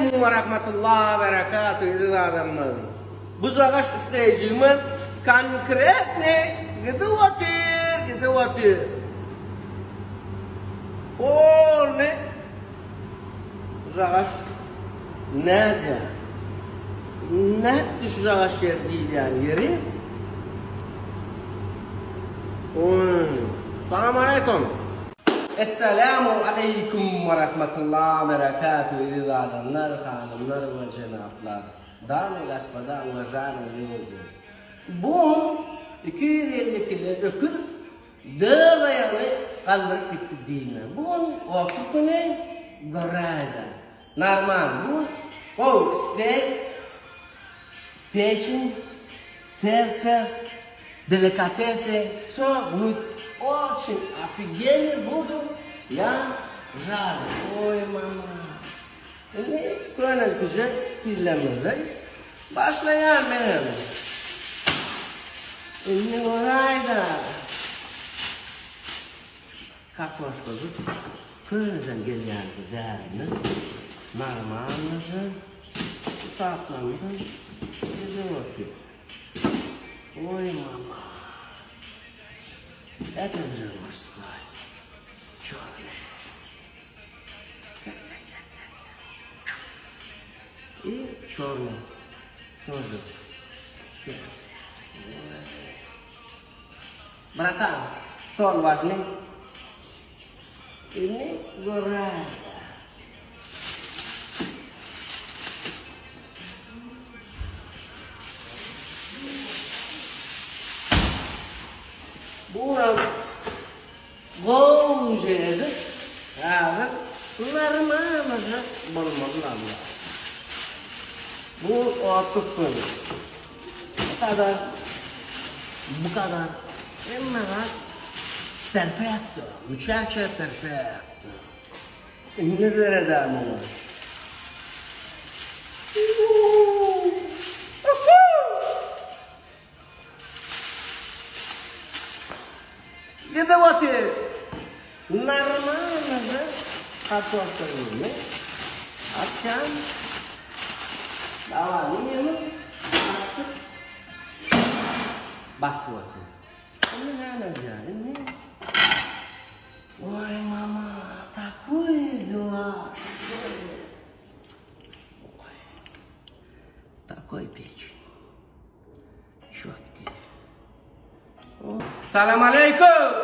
Aleyküm ve rahmetullah ve berekatuhu idi adamlar. Bu zagaş isteyeceğimiz konkret ne? Gidiyor. O ne? Zagaş nerede? Nerede şu zagaş yer değil yani yeri? Selamun aleyküm. Esselamu aleyküm ve rahmetullah ve berekatuhu idi adamlar, hanımlar ve cenaplar. Dami gaspada uğraşan öyleydi. Bu 250 kilo ökül dağ ayağını kaldırıp bitti değil mi? Bu vakti ne? Garayda. Normal bu. O steak, peşin, serce, delikatese, все будет очень офигенно буду я жарить. Ой, мама. Gördüğünüz güzel sillemizde başlayan benim. Şimdi orayda kartlaşkozı köyden gelyenzi değerli narmanlısı tatlanlısı bizim atıyor. Oy mama. Это же морской. Черный. И черный тоже перец. Братан, соль возьми. И не гурай. Бурам голжеди. Нормально же болмаdı. Bu atık böyle. Bu kadar. Hemen perfetto. Muchacha perfetto. Ne derece ama. Где-то вот нормально же. Картошка не. Отчан. Давай, ну basmati. Ini mana dia? Ini. Ой, мама, такой злак. Такой печень. Четкий. Салам алейкум.